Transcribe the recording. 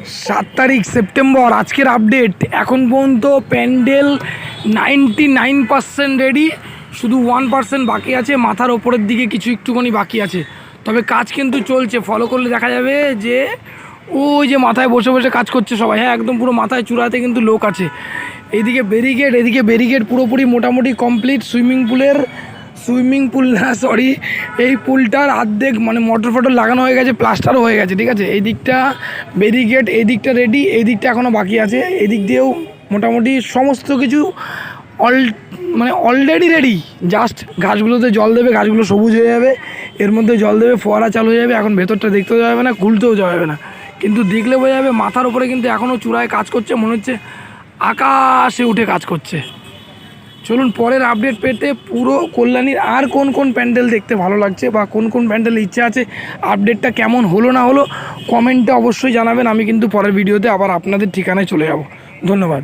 7 তারিখ সেপ্টেম্বর আজকের আপডেট। এখন পর্যন্ত প্যান্ডেল 99% রেডি, শুধু 1% বাকি আছে। মাথার ওপরের দিকে কিছু একটুখানি বাকি আছে, তবে কাজ কিন্তু চলছে। ফলো করলে দেখা যাবে যে ওই যে মাথায় বসে বসে কাজ করছে সবাই। হ্যাঁ, একদম পুরো মাথায় চূড়াতে কিন্তু লোক আছে। এইদিকে ব্যারিকেড, এদিকে ব্যারিকেড পুরোপুরি মোটামুটি কমপ্লিট। সুইমিং পুল না, সরি, এই পুলটার অর্ধেক মানে মোটর ফটর লাগানো হয়ে গেছে, প্লাস্টারও হয়ে গেছে, ঠিক আছে। এই দিকটা ব্যারিকেড, এই দিকটা রেডি, এই দিকটা এখনও বাকি আছে। এই দিক দিয়েও মোটামুটি সমস্ত কিছু অলরেডি রেডি। জাস্ট গাছগুলোতে জল দেবে, গাছগুলো সবুজ হয়ে যাবে, এর মধ্যে জল দেবে, ফোয়ারা চালু হয়ে যাবে। এখন ভেতরটা দেখতেও যাবে না, খুলতেও যাবে না, কিন্তু দেখলে বোঝা যাবে মাথার ওপরে কিন্তু এখনও চূড়ায় কাজ করছে, মনে হচ্ছে আকাশে উঠে কাজ করছে। চলুন পরের আপডেট পেতে পুরো কল্যাণীর আর কোন কোন প্যান্ডেল দেখতে ভালো লাগছে বা কোন কোন প্যান্ডেল ইচ্ছা আছে, আপডেটটা কেমন হলো না হলো কমেন্টে অবশ্যই জানাবেন। আমি কিন্তু পরের ভিডিওতে আবার আপনাদের ঠিকানায় চলে যাব। ধন্যবাদ।